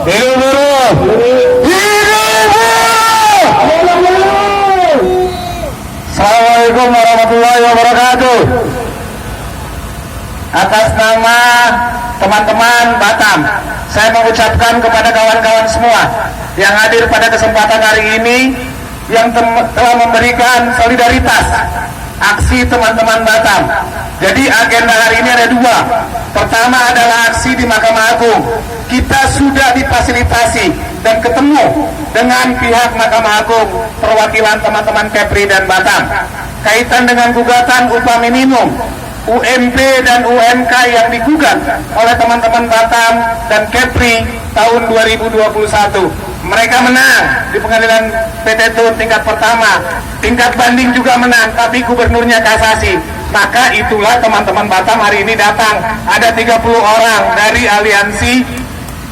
Hidup buruh. Hidup buruh. Assalamualaikum warahmatullahi wabarakatuh. Atas nama teman-teman Batam, saya mengucapkan kepada kawan-kawan semua yang hadir pada kesempatan hari ini, yang telah memberikan solidaritas aksi teman-teman Batam. Jadi agenda hari ini ada dua. Pertama adalah aksi di Mahkamah Agung. Kita sudah difasilitasi dan ketemu dengan pihak Mahkamah Agung, perwakilan teman-teman Kepri dan Batam, kaitan dengan gugatan upah minimum UMP dan UMK yang digugat oleh teman-teman Batam dan Kepri tahun 2021. Mereka menang di pengadilan PT TUN tingkat pertama, tingkat banding juga menang, tapi gubernurnya kasasi. Maka itulah teman-teman Batam hari ini datang. Ada 30 orang dari aliansi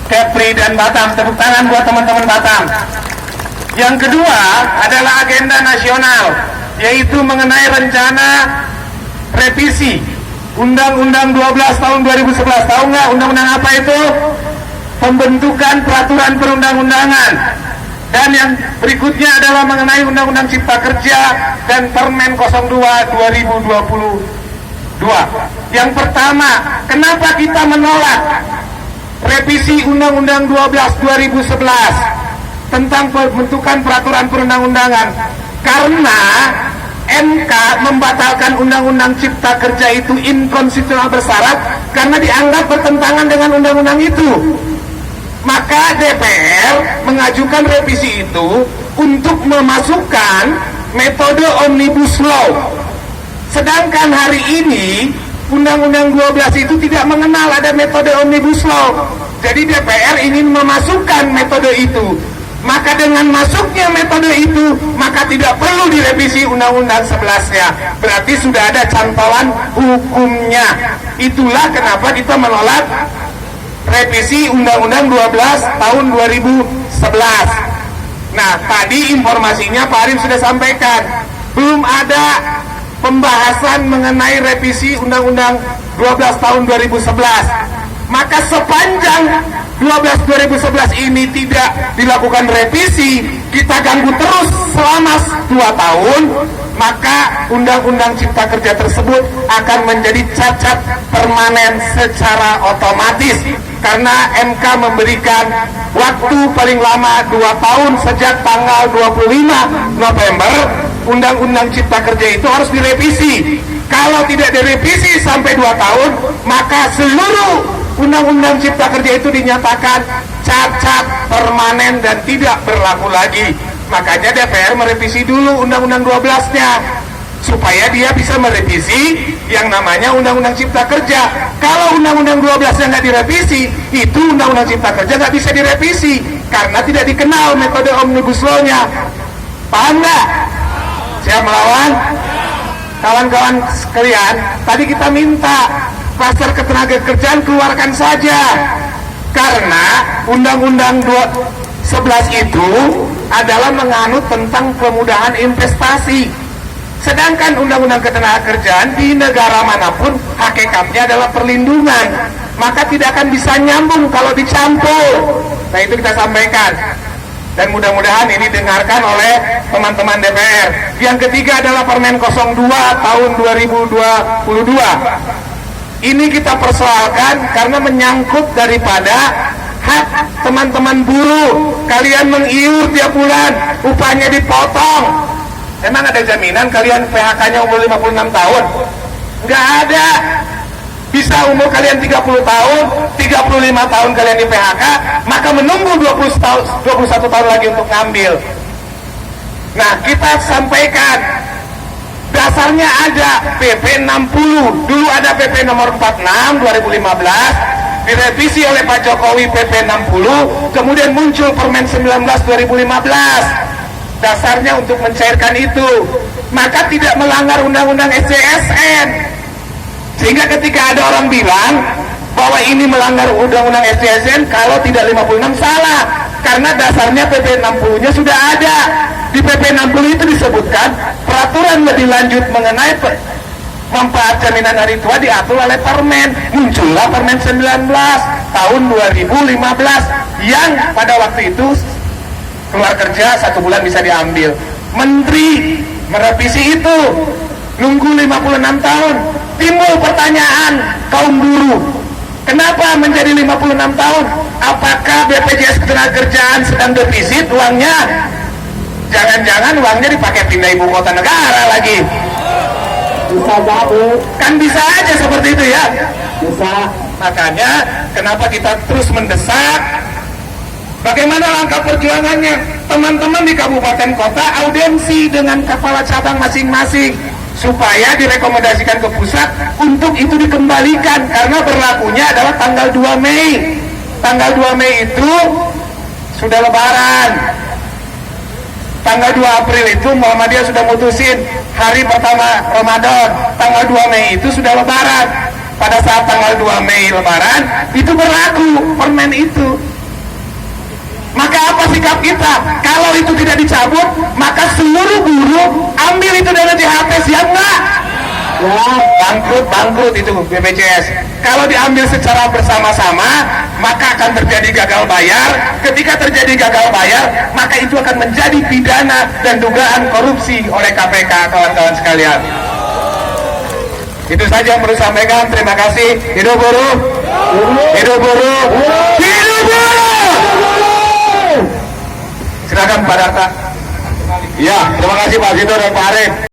Kepri dan Batam. Tepuk tangan buat teman-teman Batam. Yang kedua adalah agenda nasional, yaitu mengenai rencana revisi Undang-Undang 12 tahun 2011. Tahu nggak undang-undang apa itu? Pembentukan peraturan perundang-undangan. Dan yang berikutnya adalah mengenai Undang-Undang Cipta Kerja dan Permen 02 2022. Yang pertama, kenapa kita menolak revisi Undang-Undang 12 2011 tentang pembentukan peraturan perundang-undangan? Karena MK membatalkan Undang-Undang Cipta Kerja itu inkonstitusional bersyarat karena dianggap bertentangan dengan undang-undang itu. Maka DPR mengajukan revisi itu untuk memasukkan metode Omnibus Law. Sedangkan hari ini Undang-Undang 12 itu tidak mengenal ada metode Omnibus Law. Jadi DPR ingin memasukkan metode itu. Maka dengan masuknya metode itu, maka tidak perlu direvisi Undang-Undang 11-nya. Berarti sudah ada cantolan hukumnya. Itulah kenapa kita menolak revisi Undang-Undang 12 tahun 2011. Nah, tadi informasinya Pak Arif sudah sampaikan, belum ada pembahasan mengenai revisi Undang-Undang 12 tahun 2011. Maka sepanjang 12 2011 ini tidak dilakukan revisi, kita ganggu terus selama 2 tahun, maka Undang-Undang Cipta Kerja tersebut akan menjadi cacat permanen secara otomatis. Karena MK memberikan waktu paling lama 2 tahun sejak tanggal 25 November, Undang-Undang Cipta Kerja itu harus direvisi. Kalau tidak direvisi sampai 2 tahun, maka seluruh Undang-Undang Cipta Kerja itu dinyatakan cacat permanen dan tidak berlaku lagi. Makanya DPR merevisi dulu Undang-Undang 12-nya supaya dia bisa merevisi yang namanya Undang-Undang Cipta Kerja. Kalau Undang-Undang 12-nya nggak direvisi, itu Undang-Undang Cipta Kerja nggak bisa direvisi karena tidak dikenal metode Omnibus Law-nya. Paham nggak? Siap melawan? Kawan-kawan sekalian, tadi kita minta Pasar Ketenagakerjaan keluarkan saja, karena Undang-Undang 11 itu adalah menganut tentang kemudahan investasi. Sedangkan Undang-Undang Ketenagakerjaan di negara manapun hakikatnya adalah perlindungan, maka tidak akan bisa nyambung kalau dicampur. Nah, itu kita sampaikan. Dan mudah-mudahan ini didengarkan oleh teman-teman DPR. Yang ketiga adalah Permen 02 tahun 2022. Ini kita persoalkan karena menyangkut daripada hak teman-teman buruh. Kalian mengiur tiap bulan, upahnya dipotong. Emang ada jaminan kalian PHK-nya umur 56 tahun? Nggak ada. Bisa umur kalian 30 tahun, 35 tahun kalian di PHK, maka menunggu 21 tahun lagi untuk ngambil. Nah, kita sampaikan dasarnya ada PP 60. Dulu ada PP nomor 46 2015, direvisi oleh Pak Jokowi PP 60, kemudian muncul Permen 19 2015. Dasarnya untuk mencairkan itu, maka tidak melanggar Undang-Undang SJSN. Sehingga ketika ada orang bilang bahwa ini melanggar Undang-Undang SJSN, kalau tidak 56 salah, karena dasarnya PP 60-nya sudah ada. Di PP 60 itu disebutkan peraturan lebih lanjut mengenai manfaat jaminan hari tua diatur oleh Permen. Muncullah Permen 19 tahun 2015 yang pada waktu itu keluar kerja 1 bulan bisa diambil. Menteri merevisi itu, nunggu 56 tahun. Timbul pertanyaan kaum buruh, kenapa menjadi 56 tahun? Apakah BPJS Ketenagakerjaan sedang defisit uangnya? Jangan-jangan uangnya dipakai pindah ibu kota negara lagi. Bisa jadi. Kan bisa aja seperti itu ya. Bisa. Makanya kenapa kita terus mendesak? Bagaimana langkah perjuangannya? Teman-teman di kabupaten kota audiensi dengan kepala cabang masing-masing supaya direkomendasikan ke pusat untuk itu dikembalikan, karena berlakunya adalah tanggal 2 Mei. Tanggal 2 Mei itu sudah lebaran. Tanggal 2 April itu Muhammadiyah sudah mutusin hari pertama Ramadan. Tanggal 2 Mei itu sudah lebaran. Pada saat tanggal 2 Mei lebaran itu berlaku permen itu. Maka apa sikap kita? Kalau itu tidak dicabut, maka seluruh buruh ambil itu dana JHT, siap nggak? Ya. Bangkrut itu BPJS. Kalau diambil secara bersama-sama, maka akan terjadi gagal bayar. Ketika terjadi gagal bayar, maka itu akan menjadi pidana dan dugaan korupsi oleh KPK, kawan-kawan sekalian. Itu saja yang perlu sampaikan. Terima kasih. Hidup buruh, hidup buruh, hidup buruh. Silakan Pak Darta. Ya, terima kasih Pak Zito dan Pak Arif.